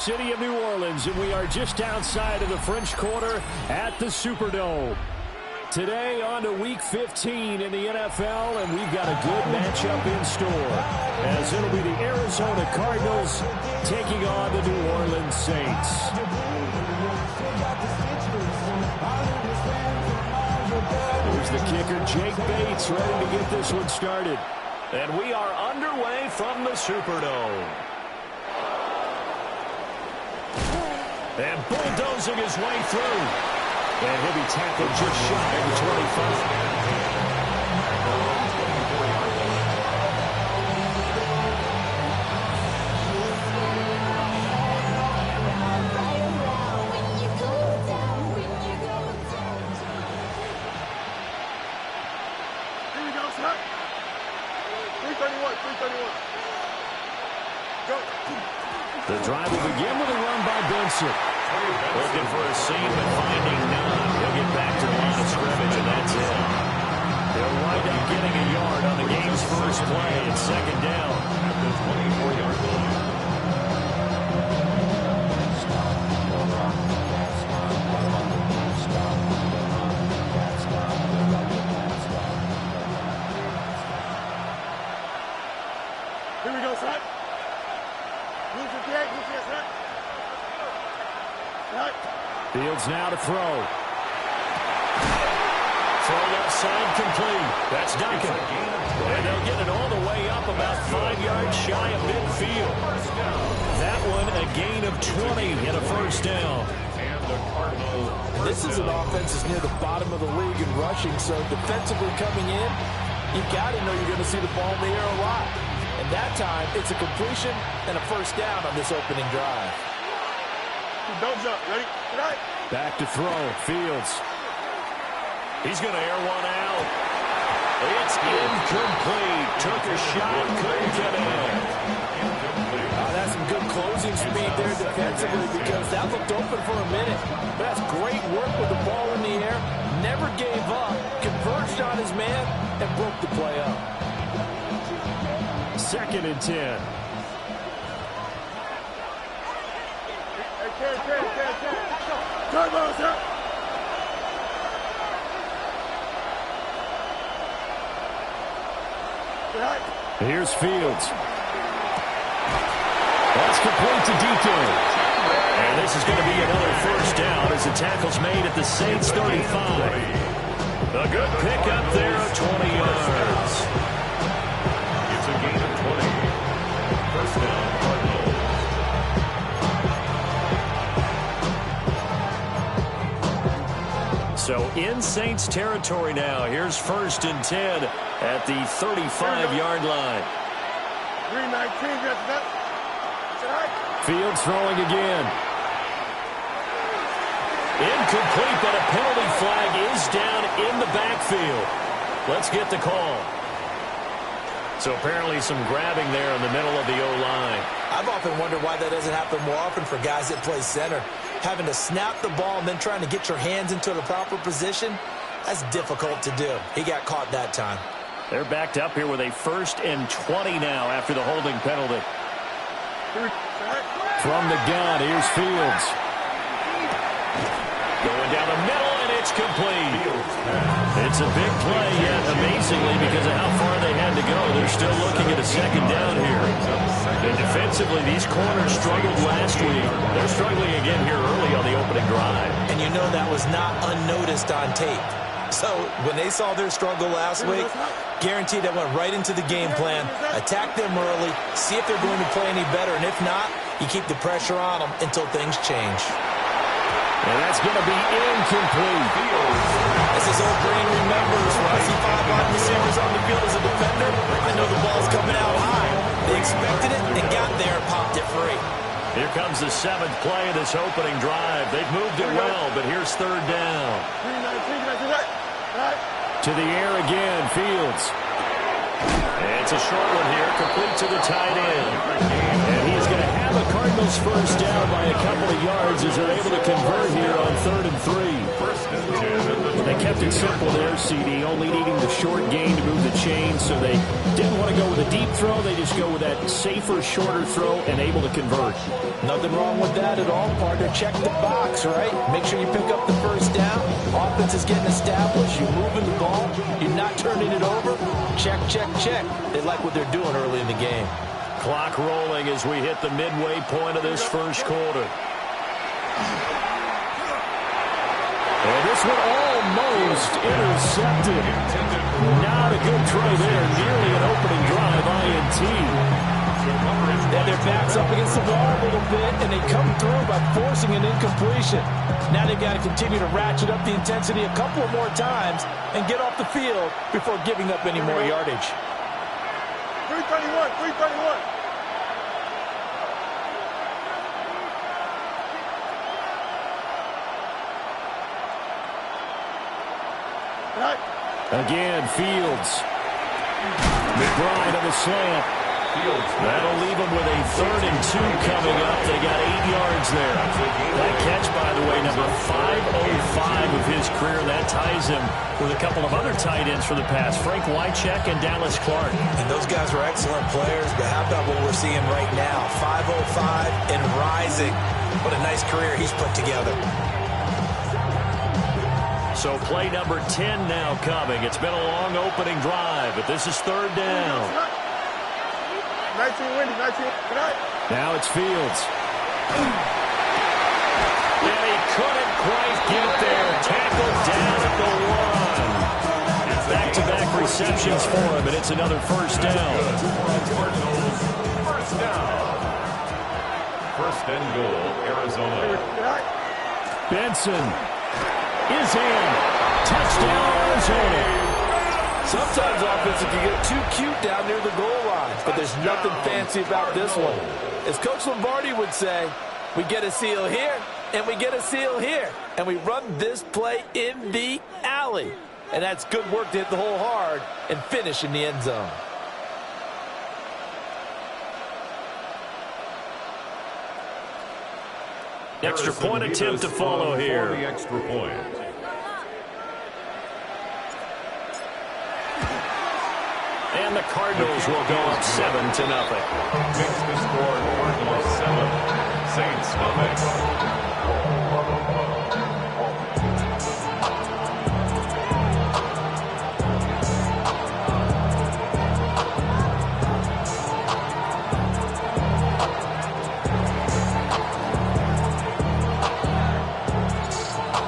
City of New Orleans, and we are just outside of the French Quarter at the Superdome. Today on to Week 15 in the NFL, and we've got a good matchup in store, as it'll be the Arizona Cardinals taking on the New Orleans Saints. Here's the kicker, Jake Bates, ready to get this one started. And we are underway from the Superdome. And bulldozing his way through. And he'll be tackled just shy of the 25. The drive will begin with a run by Benson. Looking for a seam, but finding none. He'll get back to the line of scrimmage, and that's it. They'll wind up getting a yard on the game's first play at second down. At the 24-yard line. Here we go, son. Fields now to throw. Throw left side complete. That's Duncan. And they'll get it all the way up about 5 yards shy of midfield. That one a gain of 20 and a first down. This is an offense that's near the bottom of the league in rushing, so defensively coming in, you got to know you're going to see the ball in the air a lot. And that time, it's a completion and a first down on this opening drive. Don't jump. Ready? Right. Back to throw. Fields. He's going to air one out. It's incomplete. Took a shot. Couldn't get in. That's some good closing speed there defensively because that looked open for a minute. But that's great work with the ball in the air. Never gave up. Converged on his man and broke the play up. 2nd and 10. Here's Fields. That's complete to DK. And this is going to be another first down as the tackle's made at the Saints 35. A good pickup there of 20 yards. It's a gain of 20. First down, Cardinals. So in Saints territory now. Here's 1st and 10 at the 35-yard line. 319, Fields throwing again. Incomplete, but a penalty flag is down in the backfield. Let's get the call. So apparently some grabbing there in the middle of the O-line. I've often wondered why that doesn't happen more often for guys that play center. Having to snap the ball and then trying to get your hands into the proper position, that's difficult to do. He got caught that time. They're backed up here with a 1st and 20 now after the holding penalty. From the gun, here's Fields. Going down the middle, and it's complete. It's a big play, yet amazingly, because of how far they had to go, they're still looking at a second down here. And defensively, these corners struggled last week. They're struggling again here early on the opening drive. And you know that was not unnoticed on tape. So when they saw their struggle last week, guaranteed that went right into the game plan. Attack them early, see if they're going to play any better, and if not, you keep the pressure on them until things change. And that's going to be incomplete. As his old brain remembers, when I see 5 wide receivers on the field as a defender, I know the ball's coming out high. They expected it and got there and popped it free. Here comes the 7th play of this opening drive. They've moved it well, but here's 3rd down. To the air again, Fields. It's a short one here, complete to the tight end. And he's going to have a Cardinals Cardinals first down by a couple of yards as they're able to convert here on 3rd and 3. They kept it simple there, CD, only needing the short gain to move the chains, so they didn't want to go with a deep throw. They just go with that safer, shorter throw and able to convert. Nothing wrong with that at all, partner. Check the box, right? Make sure you pick up the first down. Offense is getting established. You're moving the ball. You're not turning it over. Check, check, check. They like what they're doing early in the game. Clock rolling as we hit the midway point of this first quarter. And this one almost intercepted. Not a good throw there. Nearly an opening drive, INT. And their back's up against the wall a little bit, and they come through by forcing an incompletion. Now they've got to continue to ratchet up the intensity a couple more times and get off the field before giving up any more yardage. 331, 331. Again, Fields. McBride on the slant. That'll leave them with a 3rd and 2 coming up. They got 8 yards there. That catch, by the way, number 505 of his career. That ties him with a couple of other tight ends for the past, Frank Wycheck and Dallas Clark. And those guys were excellent players, but how about what we're seeing right now? 505 and rising. What a nice career he's put together. So play number 10 now coming. It's been a long opening drive, but this is 3rd down. 19 windy, 19. Now it's Fields. And he couldn't quite get there. Tackled down at the 1. Back-to-back receptions for him, and it's another first down. First down. 1st and goal, Arizona. Benson is in. Touchdown, Arizona. Sometimes offense can get too cute down near the goal line, but there's nothing fancy about this one. As Coach Lombardi would say, we get a seal here, and we get a seal here, and we run this play in the alley. And that's good work to hit the hole hard and finish in the end zone. Extra point attempt to follow here. The extra point. And the Cardinals will go up 7-0. Makes the score Cardinals 7, Saints nothing.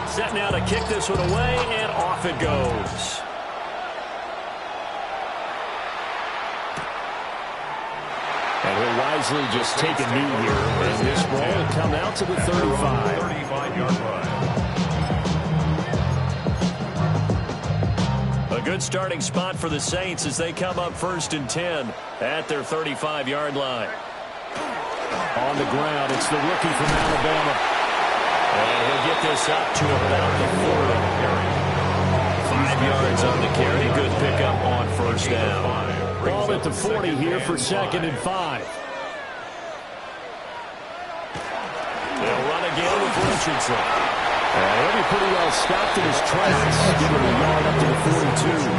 Set now to kick this one away, and off it goes. And he'll wisely just take a knee here. And this ball will come out to the 35. 35-yard line. A good starting spot for the Saints as they come up 1st and 10 at their 35-yard line. On the ground, it's the rookie from Alabama. And he'll get this up to about the 40. 5 yards on the carry. Good pickup on first down. Ball at the 40 here for 2nd and 5. They'll run again with Richardson. And he'll be pretty well stopped in his tracks. Give him a yard up to the 42.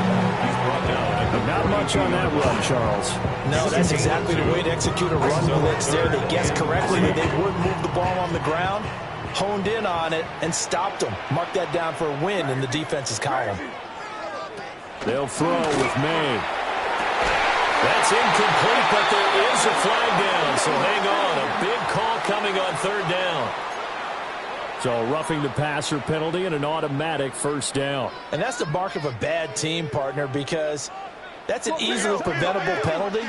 But not much on that run, Charles. No, that's exactly the way to execute a run blitz there. They guessed correctly that they would move the ball on the ground, honed in on it, and stopped them. Mark that down for a win in the defense's column. They'll throw with May. That's incomplete, but there is a flag down, so hang on. A big call coming on 3rd down. So roughing the passer penalty and an automatic first down. And that's the mark of a bad team, partner, because that's an easily preventable penalty,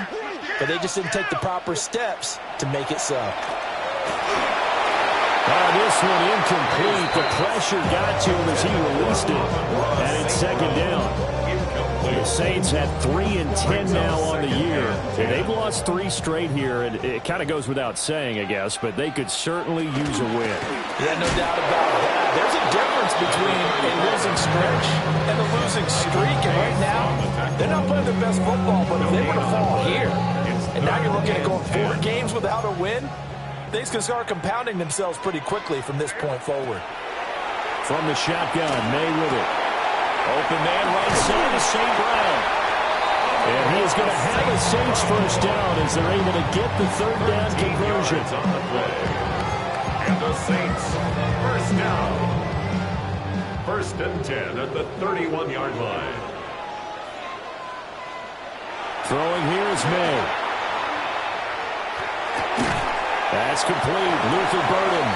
but they just didn't take the proper steps to make it so. This one incomplete. The pressure got to him as he released it. And it's 2nd down. The Saints have 3 and 10 now on the year. And they've lost 3 straight here, and it kind of goes without saying, I guess, but they could certainly use a win. Yeah, no doubt about that. There's a difference between a losing stretch and a losing streak, and right now, they're not playing their best football, but if they were to fall here, and now you're looking at going 4 games without a win, things can start compounding themselves pretty quickly from this point forward. From the shotgun, May with it. Open man right side to St. Brown. And he is going to have a Saints first down as they're able to get the third down conversion. On the play. And the Saints, first down. 1st and 10 at the 31-yard line. Throwing here is May. That's complete. Luther Burden.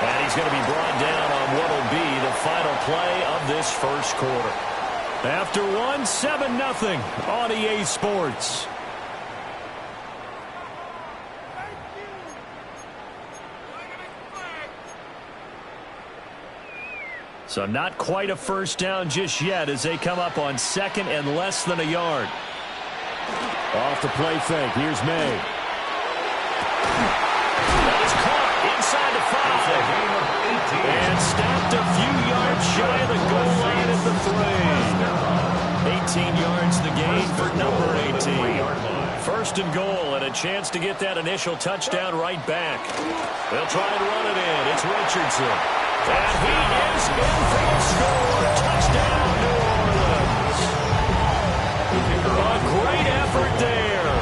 And he's going to be brought down on what will be the final play of this first quarter. After one, 7-0 on EA Sports. So not quite a first down just yet as they come up on 2nd and less than a yard. Off the play fake. Here's May. That is caught inside the 5. And stopped a few yards shy of the goal line at the 3. 18 yards the gain for number 18. 1st and goal and a chance to get that initial touchdown right back. They'll try and run it in. It's Richardson. And he is in for a score. Touchdown, New Orleans. A great effort there.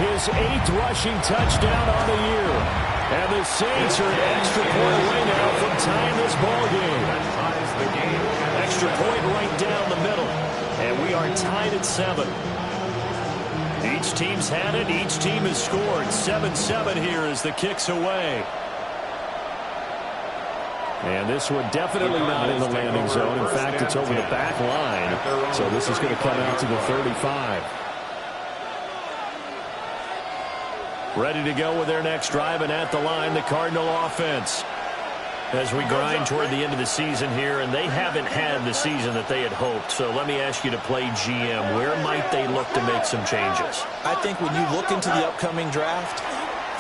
His 8th rushing touchdown on the year. And the Saints are an extra point away now from tying this ball game. Extra point right down the middle. And we are tied at 7. Each team's had it. Each team has scored. 7-7 here as the kick's away. And this one definitely not in the landing zone. In fact, it's over the back line. So this is going to come out to the 35. Ready to go with their next drive, and at the line, the Cardinal offense. As we grind toward the end of the season here, and they haven't had the season that they had hoped. So let me ask you to play GM. Where might they look to make some changes? I think when you look into the upcoming draft,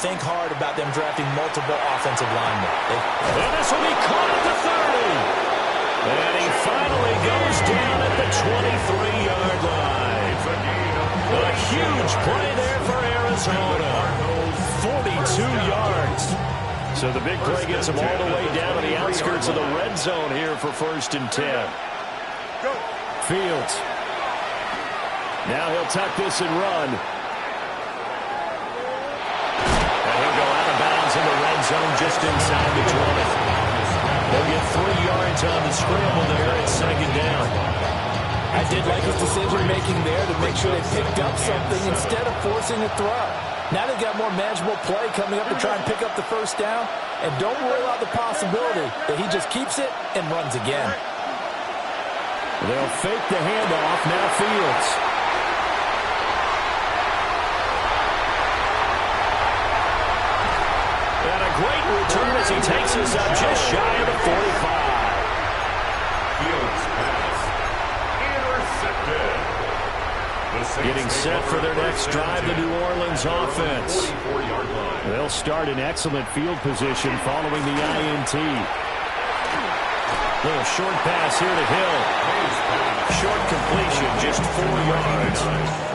think hard about them drafting multiple offensive linemen. And this will be caught at the 30. And he finally goes down at the 23-yard line. A huge play there for Arizona. 42 yards. So the big play gets him all the way down to the outskirts of the red zone here for 1st and 10. Fields. Now he'll tuck this and run. And he'll go out of bounds in the red zone just inside the 20. They'll get 3 yards on the scramble there at 2nd down. I did like his decision-making there to make sure they picked up something instead of forcing a throw. Now they've got more manageable play coming up to try and pick up the first down. And don't rule out the possibility that he just keeps it and runs again. They'll fake the handoff. Now Fields. And a great return as he takes us up just shy of the 45. Fields pass. Intercepted. Getting set for their next drive, the New Orleans offense. They'll start in excellent field position following the INT. Little short pass here to Hill. Short completion, just 4 yards.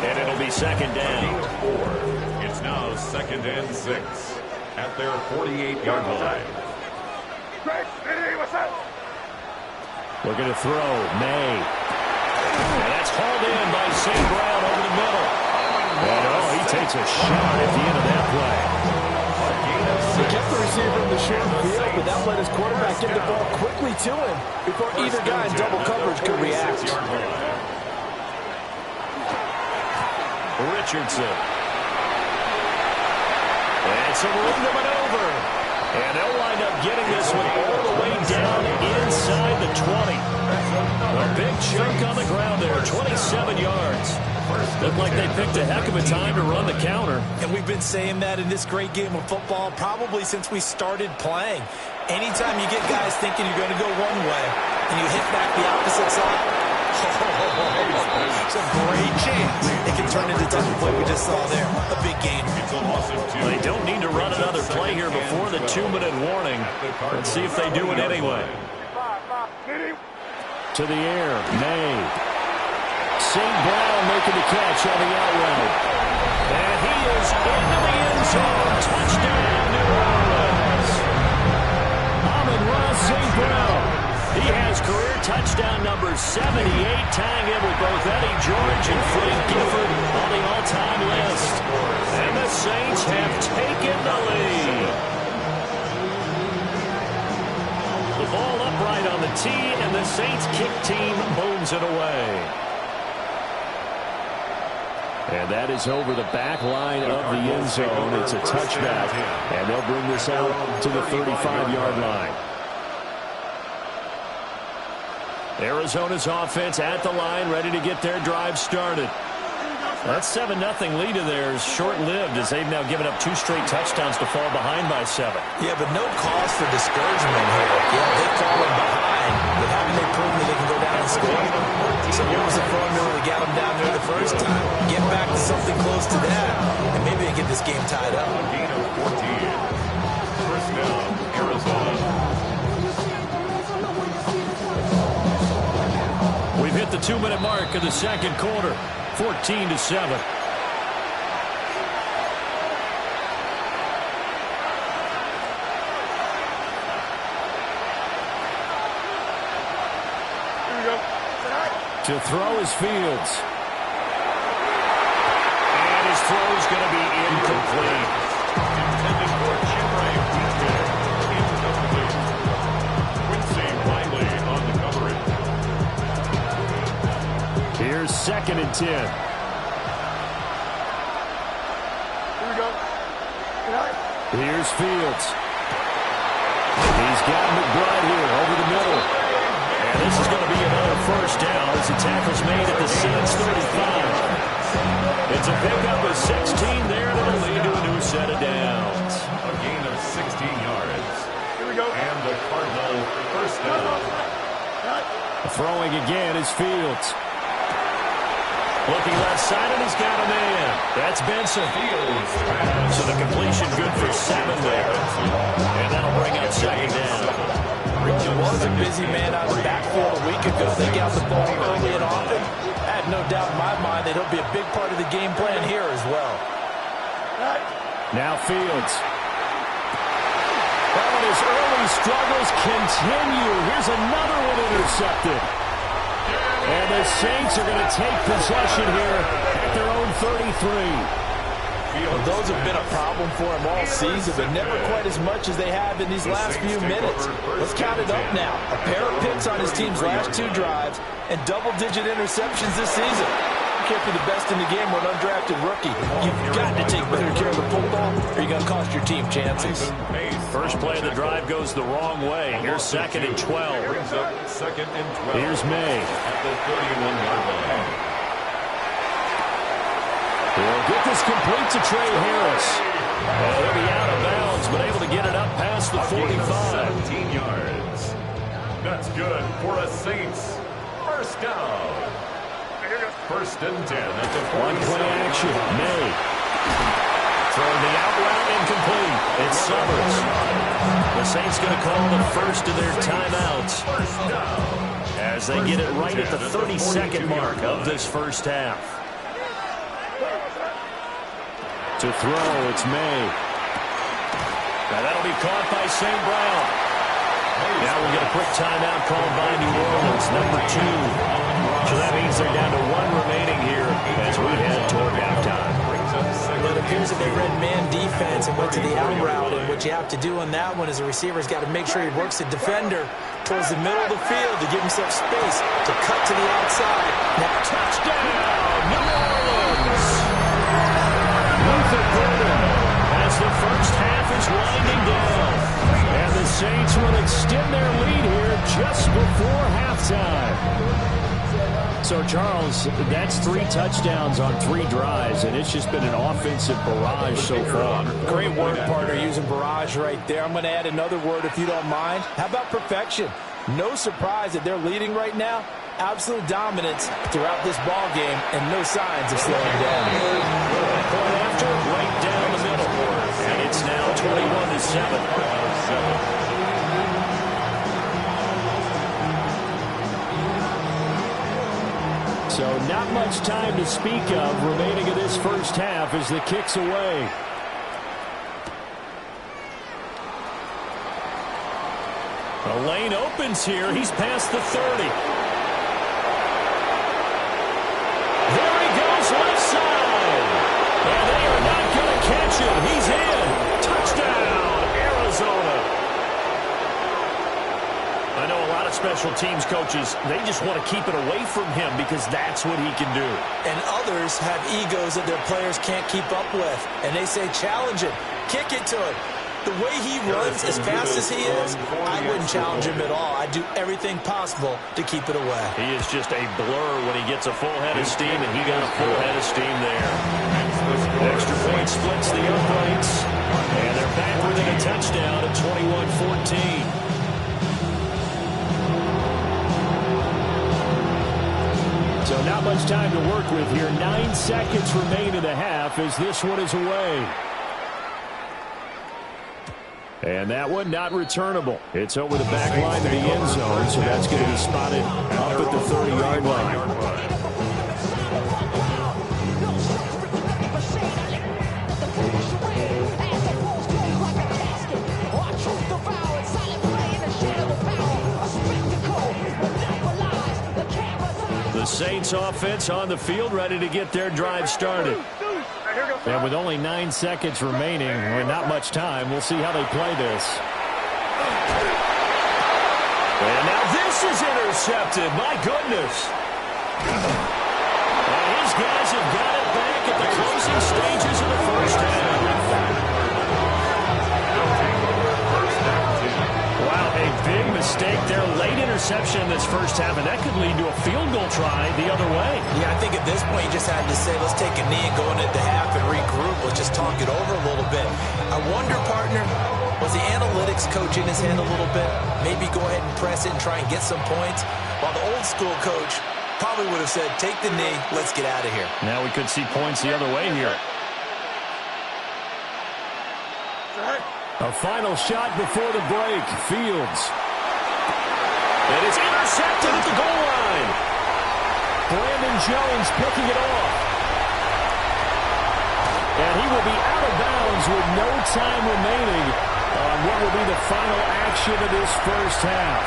And it'll be 2nd down. It's now 2nd and 6 at their 48-yard line. Looking to throw, May. And that's hauled in by St. Brown over the middle. And he takes a shot at the end of that play. He kept the receiver in the short field, but that let his quarterback get the ball quickly to him before either guy in double coverage could react. Richardson. And some room to maneuver. And they'll wind up getting this one all the way down inside the 20. A big chunk on the ground there, 27 yards. Looked like they picked a heck of a time to run the counter. And we've been saying that in this great game of football probably since we started playing. Anytime you get guys thinking you're going to go one way and you hit back the opposite side, it's a great chance it can turn into the type of play we just saw there. A big game. They don't need to run another play here before the 2-minute warning. Let's see if they do it anyway. To the air, May. St. Brown making the catch on the out route. And he is into the end zone. Touchdown, New Orleans. touchdown number 78, tying in with both Eddie George and Frank Gifford on the all-time list. And the Saints have taken the lead. The ball upright on the tee, and the Saints kick team booms it away. And that is over the back line of the end zone. It's a touchback, and they'll bring this out to the 35-yard line. Arizona's offense at the line, ready to get their drive started. That 7-0 lead of theirs short-lived as they've now given up 2 straight touchdowns to fall behind by 7. Yeah, but no cause for discouragement here. Yeah, they've fallen behind, but haven't they proven that they can go down and score? So what was the formula that got them down there the first time? Get back to something close to that, and maybe they get this game tied up. A gain of 14. First down, Arizona. We've hit the 2-minute mark of the second quarter. 14-7. To throw is Fields. And his throw is going to be incomplete. Intended for Chinray Weekend. Incomplete. Quincy Riley on the coverage. Here's 2nd and 10. Here we go. Here's Fields. He's got McBride here over the middle. And this is going to be another first down as the tackle's made at the Saints 35. It's a pickup of 16 there that'll lead to a new set of downs. A gain of 16 yards. Here we go. And the Cardinal first down. Throwing again is Fields. Looking left side, and he's got a man. That's Benson. So the completion good for 7 there. And that'll bring up 2nd down. It was a busy man out of the backfield a week ago. They got the ball early and often. I had no doubt in my mind that he'll be a big part of the game plan here as well. Now Fields. Oh, and his early struggles continue. Here's another one intercepted. And the Saints are going to take possession here at their own 33. Well, those have been a problem for him all season, but never quite as much as they have in these last few minutes. Let's count it up now. A pair of picks on his team's last 2 drives and double-digit interceptions this season. You can't be the best in the game with an undrafted rookie. You've got to take better care of the football, or you're going to cost your team chances. First play of the drive goes the wrong way. Here's 2nd and 12. Brings up 2nd and 12. Here's May. At the 31-yard line. He'll get this complete to Trey Harris. He'll be out of bounds, but able to get it up past the 45. 17 yards. That's good for a Saints first down. First and 10 at the 47. One play action. May. Throwing the out route incomplete. It's Summers. The Saints going to call the first of their timeouts as they get it right at the 32nd mark of this first half. To throw, it's May. Now that'll be caught by St. Brown. Now we'll get a quick timeout called by New Orleans, number 2. So that means they're down to 1 remaining here as we head toward halftime. It appears that they read man defense and went to the out route, and what you have to do on that one is the receiver's got to make sure he works the defender towards the middle of the field to give himself space to cut to the outside. Now touchdown, New Orleans! Luther Burden as the first half is winding down. And the Saints will extend their lead here just before halftime. So, Charles, that's 3 touchdowns on 3 drives, and it's just been an offensive barrage so far. Great work, partner, using barrage right there. I'm going to add another word if you don't mind. How about perfection? No surprise that they're leading right now. Absolute dominance throughout this ball game, and no signs of slowing down. Point after, right down the middle. And it's now 21-7. So not much time to speak of remaining in this first half as the kick's away. The lane opens here. He's past the 30. lot of special teams coaches, they just want to keep it away from him because that's what he can do. And others have egos that their players can't keep up with. And they say, challenge it, kick it to him. The way he runs as fast as he is, I wouldn't challenge him at all. I'd do everything possible to keep it away. He is just a blur when he gets a full head of steam, and he got a full head of steam there. Extra point splits the uprights, and they're back within a touchdown at 21-14. So not much time to work with here. 9 seconds remain in the half as this one is away. And that one not returnable. It's over the back line to the end zone, so that's going to be spotted up at the 30-yard line. The Saints offense on the field, ready to get their drive started. And with only 9 seconds remaining, and not much time, we'll see how they play this. And now this is intercepted. My goodness. And his guys have got it back at the closing stages of the first half. Wow, a big mistake there. Late interception in this first half, and that could lead to a field goal try the other way. Yeah, I think at this point you just had to say, let's take a knee and go into the half and regroup. Let's just talk it over a little bit. I wonder, partner, was the analytics coach in his head a little bit? Maybe go ahead and press it and try and get some points? While the old school coach probably would have said, take the knee, let's get out of here. Now we could see points the other way here. A final shot before the break. Fields. And it's intercepted at the goal line. Brandon Jones picking it off. And he will be out of bounds with no time remaining on what will be the final action of this first half.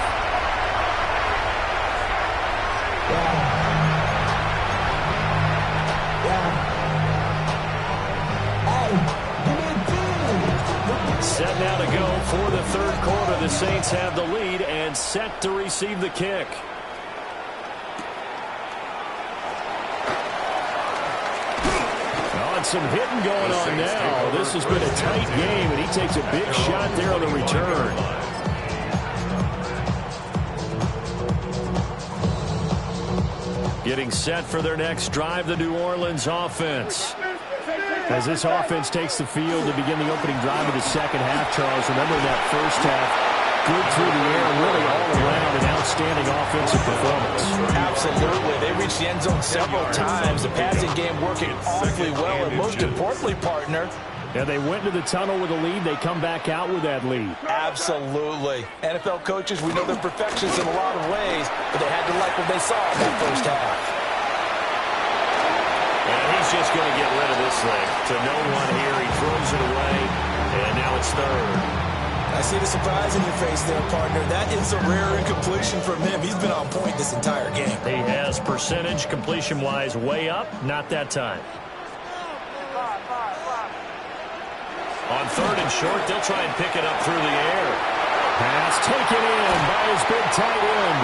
Set now to go for the third quarter. The Saints have the lead and set to receive the kick. Some hitting going on now. This has been a tight game, and he takes a big shot there on the return. Getting set for their next drive, the New Orleans offense. As this offense takes the field to begin the opening drive of the second half, Charles, remember that first half, good through the air, really all around an outstanding offensive performance. Absolutely. They reached the end zone several times. The passing game working awfully well, and most importantly, partner, and they went to the tunnel with a lead. They come back out with that lead. Absolutely. NFL coaches, we know they're perfectionists in a lot of ways, but they had to like what they saw in that first half. And he's just going to get rid of this thing. To no one here. He throws it away, and now it's third. I see the surprise in your face there, partner. That is a rare incompletion from him. He's been on point this entire game. He has percentage completion-wise way up. Not that time. On third and short, they'll try and pick it up through the air. Pass taken in by his big tight end.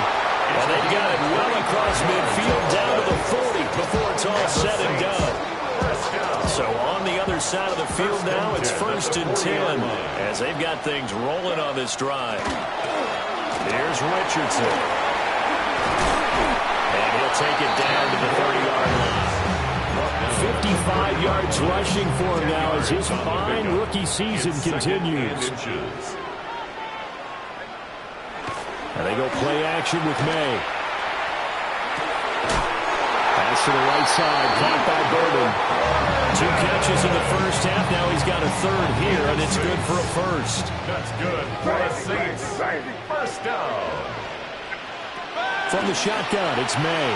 And they've got it well across midfield down to the 40 before it's all said and done. So on the other side of the field now, it's 1st and 10 as they've got things rolling on this drive. Here's Richardson. And he'll take it down to the 30-yard line. 55 yards rushing for him now as his fine rookie season continues. And they go play action with May. Pass to the right side, caught by Burden. 2 catches in the first half. Now he's got a third here, and it's good for a first. That's good for a Saints. First down. From the shotgun, it's May.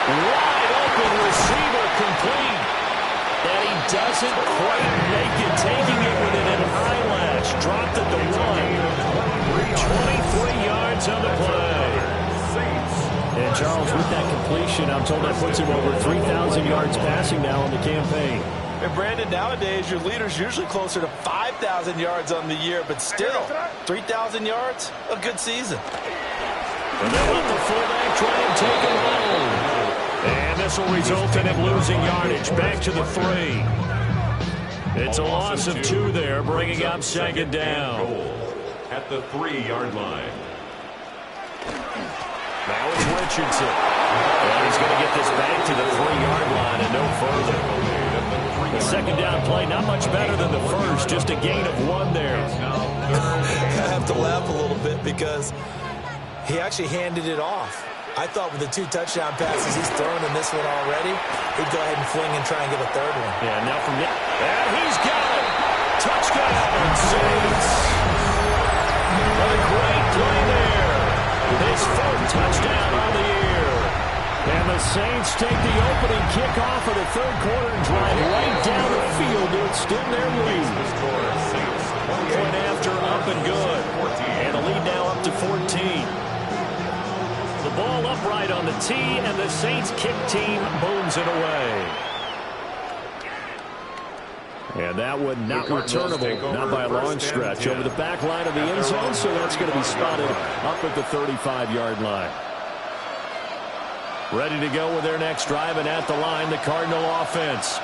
Wide open receiver complete. And he doesn't quite make it, taking it with an eyelash. Dropped at the 1. 23 yards on the play. And Charles, with that completion, I'm told that puts him over 3,000 yards passing now in the campaign. And Brandon, nowadays your leader's usually closer to 5,000 yards on the year, but still, 3,000 yards, a good season. And they let the fullback try and take him home. And this will result in him losing yardage. Back to the 3. It's a loss of 2 there, bringing up second down. At the 3-yard line. Now it's Richardson. And he's going to get this back to the 3-yard line and no further. The second down play, not much better than the first, just a gain of 1 there. I have to laugh a little bit because he actually handed it off. I thought with the 2 touchdown passes he's thrown in this one already, he'd go ahead and fling and try and get a third one. Yeah, now from there. And he's got it. Touchdown, Saints. What a great play there. His 4th touchdown on the year. And the Saints take the opening kickoff of the third quarter and drive right down the field to extend their lead. Point after, up and good. And the lead now up to 14. The ball upright on the tee, and the Saints kick team booms it away. And that one not returnable, not by a long stretch, over the back line of the end zone, so that's going to be spotted up at the 35-yard line. Ready to go with their next drive, and at the line, the Cardinal offense.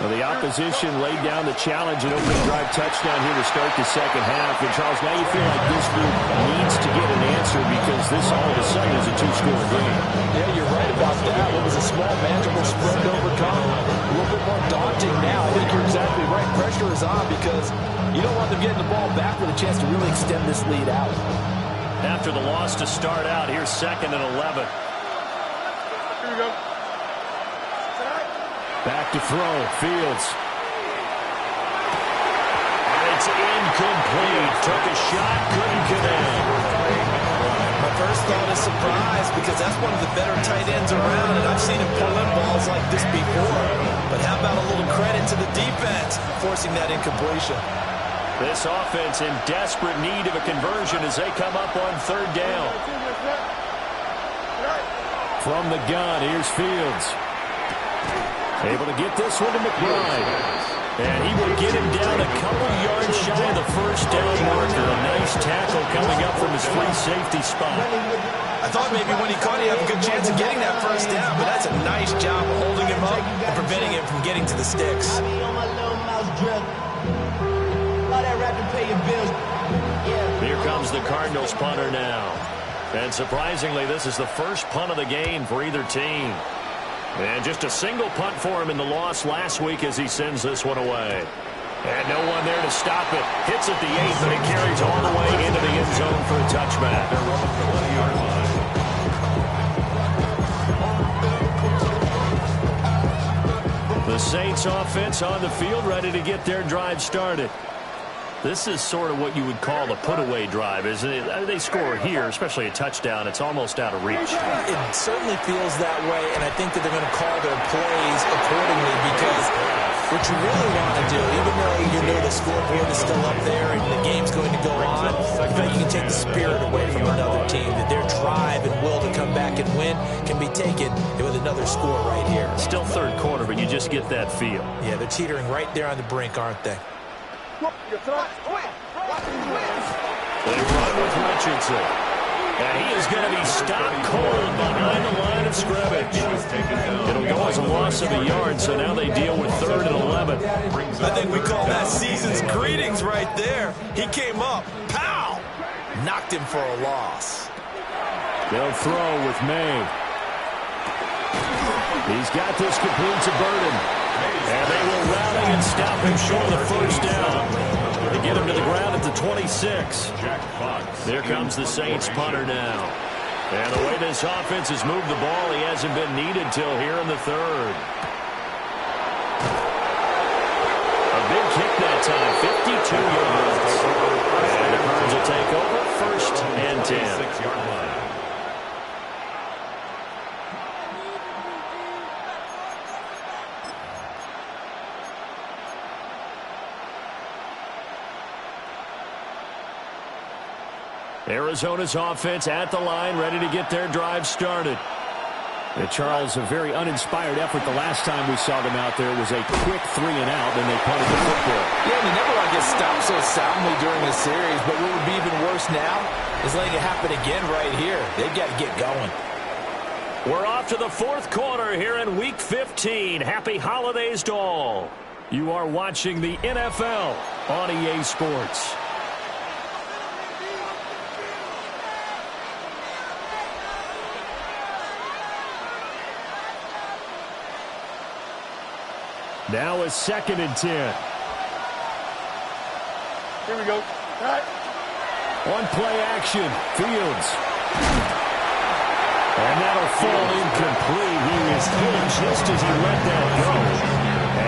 Well, the opposition laid down the challenge and opening drive touchdown here to start the second half. And, Charles, now you feel like this group needs to get an answer because this all of a sudden is a 2-score game. Yeah, you're right about that. What was a small, manageable spread to overcome. A little bit more daunting now. I think you're exactly right. Pressure is on because you don't want them getting the ball back with a chance to really extend this lead out. After the loss to start out, here's 2nd and 11. Here we go. Back to throw, Fields. And it's incomplete. Took a shot, couldn't connect. My first thought is surprise because that's one of the better tight ends around, and I've seen him pull in balls like this before. But how about a little credit to the defense forcing that incompletion? This offense in desperate need of a conversion as they come up on 3rd down. From the gun, here's Fields. Able to get this one to McBride. And he will get him down a couple yards shy of the first down marker. A nice tackle coming up from his free safety spot. I thought maybe when he caught it, he'd have a good chance of getting that first down, but that's a nice job of holding him up and preventing him from getting to the sticks. Here comes the Cardinals punter now. And surprisingly, this is the first punt of the game for either team. And just a single punt for him in the loss last week as he sends this one away. And no one there to stop it. Hits at the 8, but it carries all the way into the end zone for a touchback. The Saints offense on the field ready to get their drive started. This is sort of what you would call a put-away drive, isn't it? They score here, especially a touchdown. It's almost out of reach. It certainly feels that way, and I think that they're going to call their plays accordingly because what you really want to do, even though you know the scoreboard is still up there and the game's going to go on, I feel like you can take the spirit away from another team, that their drive and will to come back and win can be taken with another score right here. Still 3rd quarter, but you just get that feel. Yeah, they're teetering right there on the brink, aren't they? They run with Richardson. And he is going to be stopped cold behind the line of scrimmage. It'll go as a loss of a yard, so now they deal with 3rd and 11. I think we call that season's greetings right there. He came up, pow! Knocked him for a loss. They'll throw with May. He's got this complete to Burden. And they will rally and stop him short of the first down. They get him to the ground at the 26. There comes the Saints punter now. And the way this offense has moved the ball, he hasn't been needed till here in the 3rd. A big kick that time, 52 yards. And the Birds will take over 1st and 10. 6-yard line. Arizona's offense at the line, ready to get their drive started. And Charles, a very uninspired effort the last time we saw them out there. It was a quick 3-and-out, and they punted the football. Yeah, and they never want to get stopped so soundly during the series, but what would be even worse now is letting it happen again right here. They've got to get going. We're off to the fourth quarter here in Week 15. Happy holidays to all. You are watching the NFL on EA Sports. Now a 2nd and 10. Here we go. All right. On play action, Fields. And that'll fall incomplete. He was hit just as he let that go.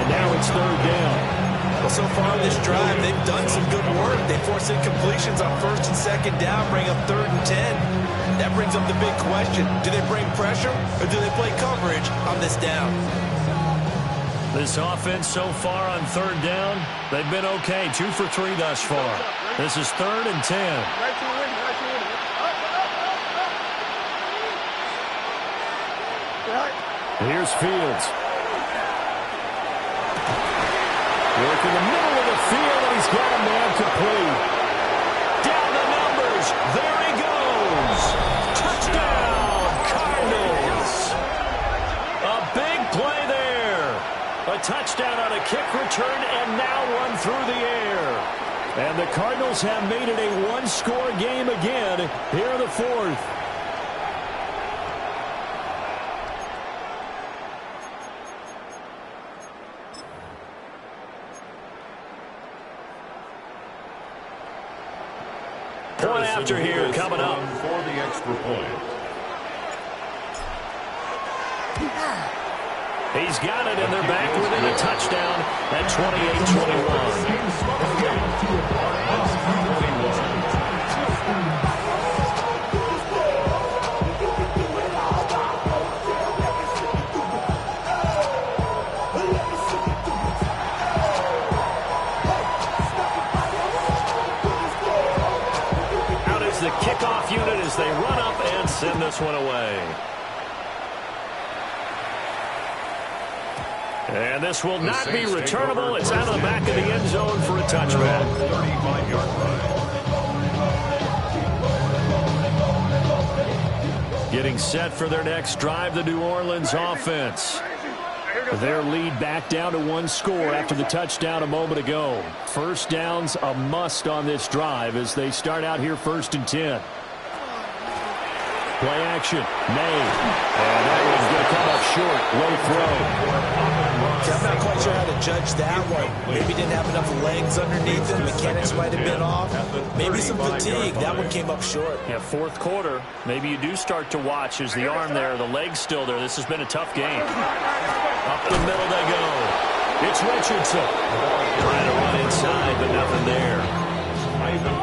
And now it's 3rd down. Well, so far on this drive, they've done some good work. They force incompletions on 1st and 2nd down, bring up 3rd and 10. That brings up the big question. Do they bring pressure or do they play coverage on this down? This offense so far on 3rd down, they've been okay. 2 for 3 thus far. This is 3rd and 10. Here's Fields. Work in the middle of the field, and he's got a man complete. Down the numbers. There he goes. Touchdown, Cardinals. A big play there. A touchdown on a kick return, and now one through the air. And the Cardinals have made it a one-score game again here in the 4th. Point after here coming up. For the extra point. He's got it, and they're back within a touchdown at 28-21. Out is the kickoff unit as they run up and send this one away. And this will not be returnable. It's out of the back of the end zone for a touchback. 35-yard line. Getting set for their next drive, the New Orleans offense. Their lead back down to 1 score after the touchdown a moment ago. First down's a must on this drive as they start out here 1st and 10. Play action, May. And that one's going to come up short. Low throw. I'm not quite sure how to judge that one. Maybe didn't have enough legs underneath him. Mechanics might have been off. Maybe some fatigue. That one came up short. Yeah, 4th quarter. Maybe you do start to watch as the arm there, the leg's still there. This has been a tough game. Up the middle they go. It's Richardson. Trying to run inside, but nothing there.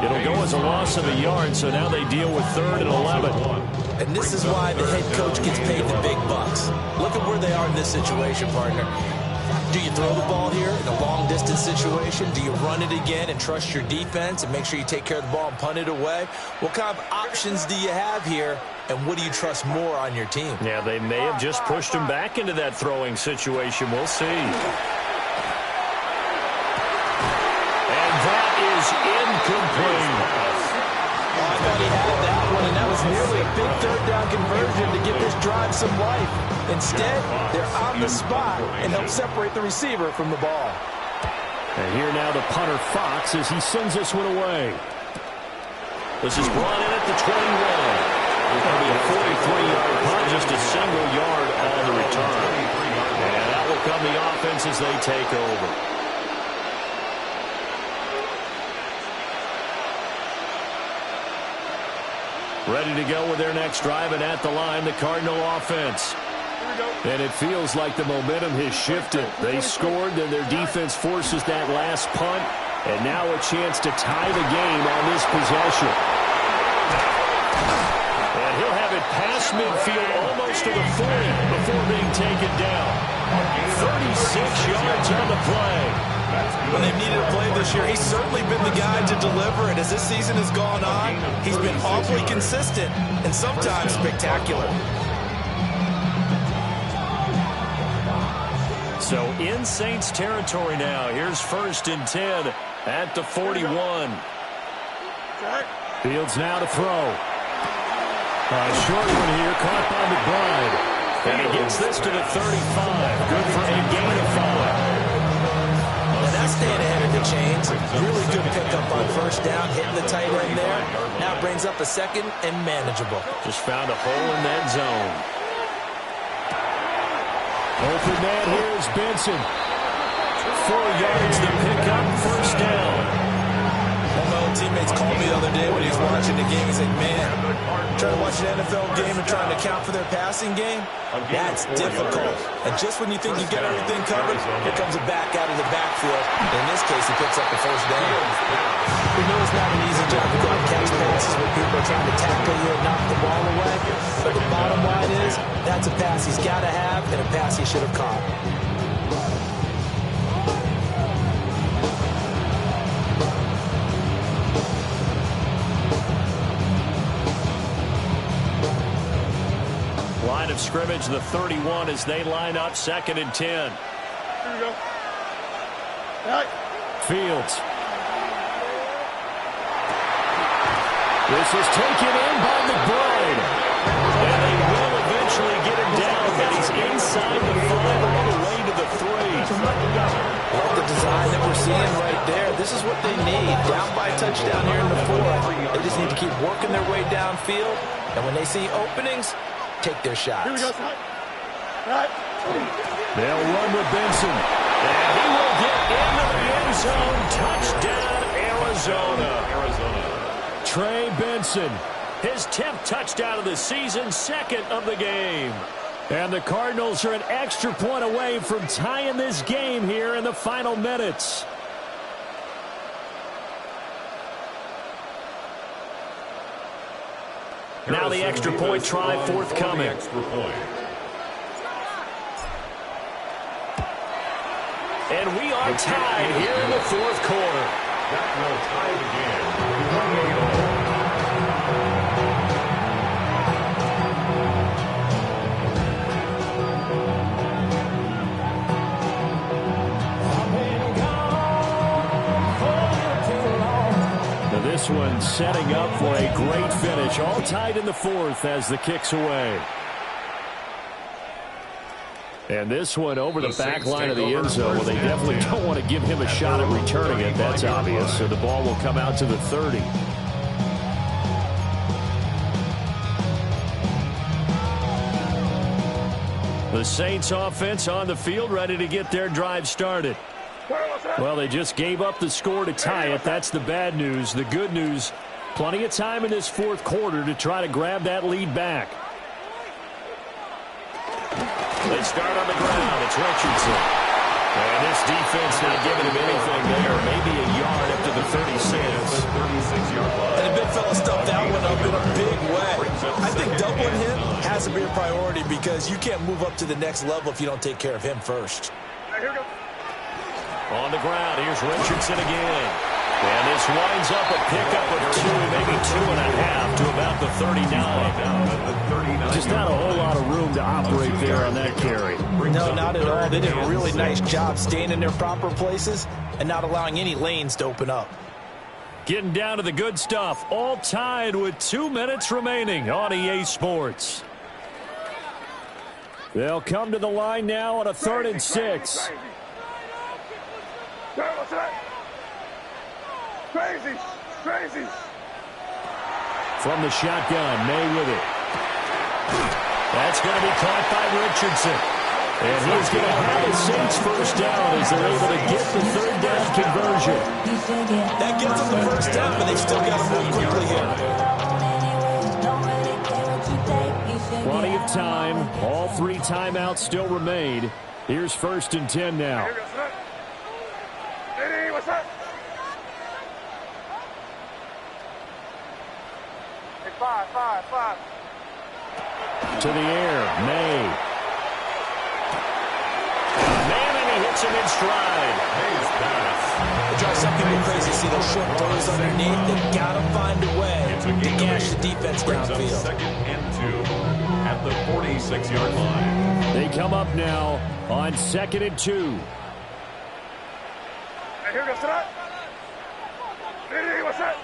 It'll go as a loss of a yard, so now they deal with 3rd and 11. And this is why the head coach gets paid the big bucks. Look at where they are in this situation, partner. Do you throw the ball here in a long-distance situation? Do you run it again and trust your defense and make sure you take care of the ball and punt it away? What kind of options do you have here, and what do you trust more on your team? Yeah, they may have just pushed him back into that throwing situation. We'll see. And that is incomplete. I thought he had that one, and that was nearly a big 3rd down conversion to give this drive some life. Instead, they're on the spot and help separate the receiver from the ball. And here now the punter Fox as he sends this one away. This is brought in at the 21. It's going to be a 43-yard punt, just a single yard on the return. And that will come the offense as they take over. Ready to go with their next drive, and at the line, the Cardinal offense. And it feels like the momentum has shifted. They scored, then their defense forces that last punt, and now a chance to tie the game on this possession. And he'll have it past midfield almost to the 40 before being taken down. 36 yards on the play. When they've needed a play this year, he's certainly been the guy to deliver it. As this season has gone on, he's been awfully consistent and sometimes spectacular. So in Saints territory now. Here's 1st and 10 at the 41. Fields now to throw. A short one here, caught by McBride. And he gets this to the 35. Good for a gain of 5. And that's staying ahead of the chains. Really good pickup on 1st down, hitting the tight end there. Now brings up a 2nd and manageable. Just found a hole in that zone. Open man here is Benson. 4 yards to pick up, 1st down. One of my old teammates called me the other day when he was watching the game. He said, man, trying to watch an NFL game and trying to account for their passing game, that's difficult. And just when you think you get everything covered, here comes a back out of the backfield. In this case, he picks up the 1st down. We know it's not an easy job to go out and catch passes when people are trying to tackle you and knock the ball away. But the bottom line is, that's a pass he's got to have and a pass he should have caught. Line of scrimmage, the 31 as they line up 2nd and 10. Here we go. Right. Fields. This is taken in by McBride. And they will eventually get him down, but he's inside the 5 all the way to the 3. Love the design that we're seeing right there. This is what they need. Down by a touchdown here in the 4th. They just need to keep working their way downfield. And when they see openings, take their shots. Here we go. Right. They'll run with Benson. And he will get into the end zone. Touchdown, Arizona. Trey Benson, his 10th touchdown of the season, 2nd of the game. And the Cardinals are an extra point away from tying this game here in the final minutes. Now the extra point try forthcoming. And we are tied here in the 4th quarter. That will tie the game. Now this one setting up for a great finish. All tied in the 4th as the kick's away. And this one over the back line of the end zone. Well, they definitely don't want to give him a shot at returning it. That's obvious. So the ball will come out to the 30. The Saints offense on the field, ready to get their drive started. Well, they just gave up the score to tie it. That's the bad news. The good news, plenty of time in this 4th quarter to try to grab that lead back. They start on the ground. It's Richardson. And this defense not giving him anything there. Maybe a yard up to the 36. And the big fella stuffed that one up in a big way. I think doubling him has to be a priority because you can't move up to the next level if you don't take care of him first. Here we go. On the ground, here's Richardson again. And this winds up a pickup of 2, maybe 2.5 to about the 39. Just not a whole lot of room to operate there on that carry. No, not at all. They did a really nice job staying in their proper places and not allowing any lanes to open up. Getting down to the good stuff. All tied with 2 minutes remaining on EA Sports. They'll come to the line now on a 3rd and 6. Crazy. From the shotgun, May with it. That's going to be caught by Richardson. And he's going to have the Saints 1st down as they're able to get the 3rd down conversion. That gets them the 1st down, but they still got to move quickly here. Plenty of time. All 3 timeouts still remain. Here's 1st and 10 now. Hey, what's up? Hey, five. To the air, May. Man, and he hits him in stride. May's pass to drive some people crazy to see those short throws underneath. They've got to find a way to gash the defense downfield. Second and 2 at the 46-yard line. They come up now on 2nd and 2. Hey, here goes tonight. Hey, what's that?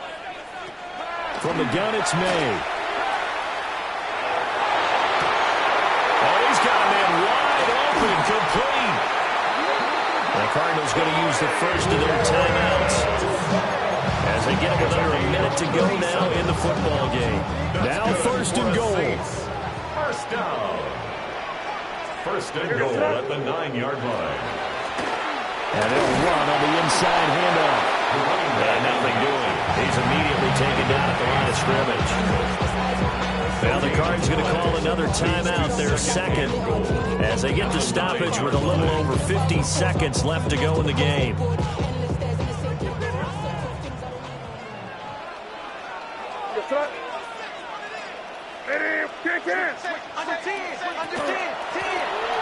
From the gun, it's May. Oh, he's got a man wide open, complete. The Cardinals going to use the first of their timeouts as they get it with under a minute to go now in the football game. Now 1st and goal. First down. 1st and goal at the 9-yard line. And they'll run on the inside handoff. And nothing doing. He's immediately taken down at the line of scrimmage. Now the Cards going to call another timeout, their second, as they get the stoppage with a little over 50 seconds left to go in the game.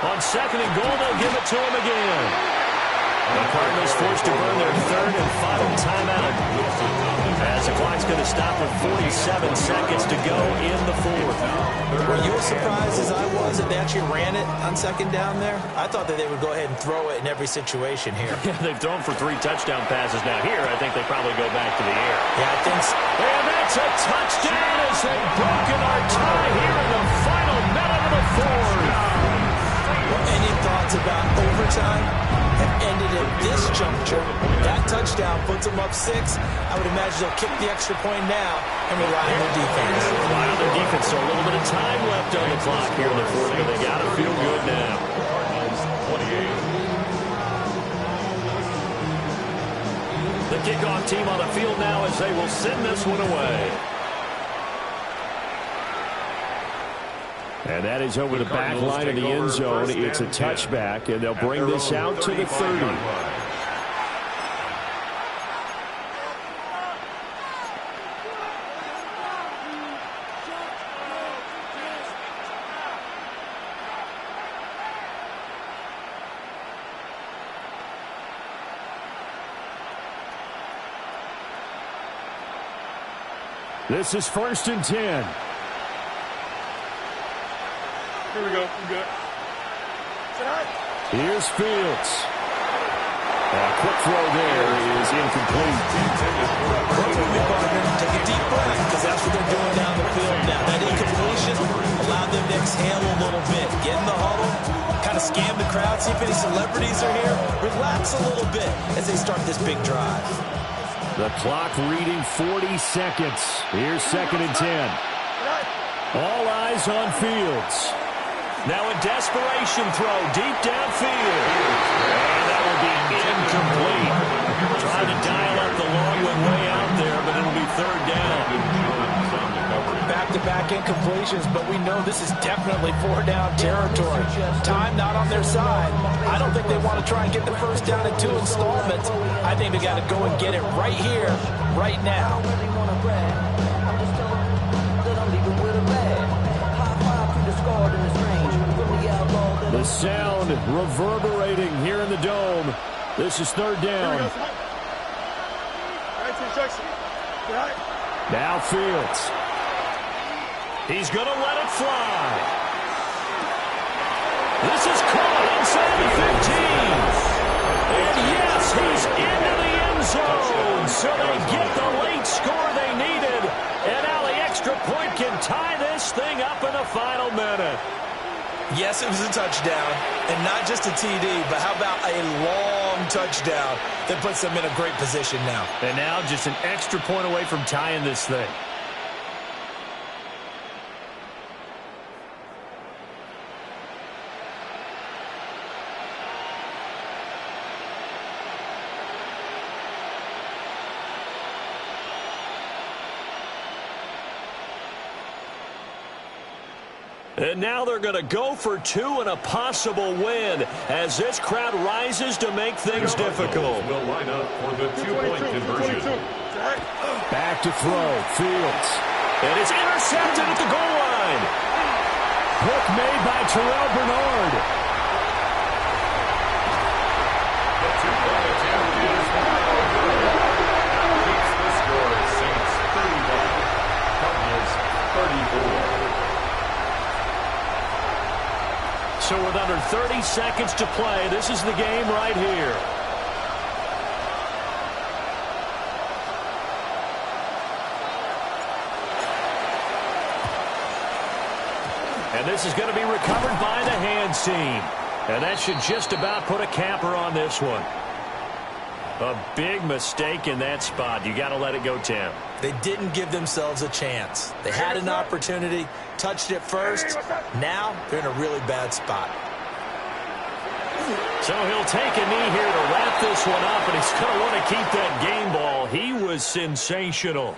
On 2nd and goal, they'll give it to him again. The Cardinals forced to burn their 3rd and final timeout as the clock's going to stop with 47 seconds to go in the 4th. Were you as surprised as I was that they actually ran it on 2nd down there? I thought that they would go ahead and throw it in every situation here. Yeah, they've thrown for 3 touchdown passes now. Here, I think they probably go back to the air. Yeah, I think so. And that's a touchdown as they've broken our tie here in the final minute of the 4th. Any thoughts about overtime have ended at this juncture? That touchdown puts them up 6. I would imagine they'll kick the extra point now and rely on their defense. Rely on their defense, so a little bit of time left on the clock here in the 4th, but they got to feel good now. The kickoff team on the field now as they will send this one away. And that is over the back line of the end zone. It's a touchback, and they'll bring this out to the 30. This is 1st and 10. Here we go. I'm good. Here's Fields. A quick throw there is incomplete. Take a deep breath because that's what they're doing down the field now. That incompletion allowed them to exhale a little bit. Get in the huddle, kind of scan the crowd, see if any celebrities are here. Relax a little bit as they start this big drive. The clock reading 40 seconds. Here's 2nd and 10. All eyes on Fields. Now a desperation throw deep downfield. And that will be incomplete. Trying to dial up the long one way out there, but it'll be 3rd down. Back-to-back incompletions, but we know this is definitely 4-down territory. Time not on their side. I don't think they want to try and get the first down in 2 installments. I think they got to go and get it right here, right now. The sound reverberating here in the dome. This is 3rd down. Now Fields. He's going to let it fly. This is caught inside the 15. And yes, he's into the end zone. So they get the late score they needed. And now the extra point can tie this thing up in the final minute. Yes, it was a touchdown, and not just a TD, but how about a long touchdown that puts them in a great position now. And now just an extra point away from tying this thing. And now they're going to go for 2 and a possible win as this crowd rises to make things difficult. Will line up for the 2-point conversion. Back to throw. Fields. And it's intercepted at the goal line. Hook made by Terrell Bernard. The 2-point attempt is So with under 30 seconds to play, this is the game right here. And this is going to be recovered by the hands team. And that should just about put a capper on this one. A big mistake in that spot. You got to let it go, Tim. They didn't give themselves a chance. They had an opportunity, touched it first. Now they're in a really bad spot. So he'll take a knee here to wrap this one up, and he's going to want to keep that game ball. He was sensational.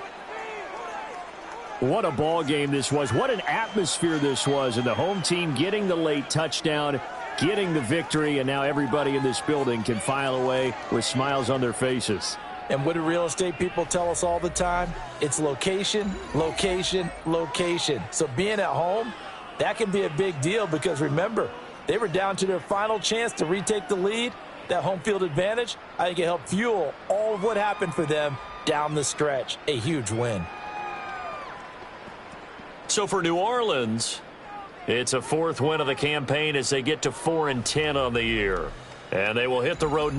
What a ball game this was. What an atmosphere this was. And the home team getting the late touchdown, getting the victory, and now everybody in this building can file away with smiles on their faces. And what do real estate people tell us all the time? It's location, location, location. So being at home, that can be a big deal because remember, they were down to their final chance to retake the lead. That home field advantage, I think it helped fuel all of what happened for them down the stretch. A huge win. So for New Orleans, it's a fourth win of the campaign as they get to 4-10 on the year. And they will hit the road next.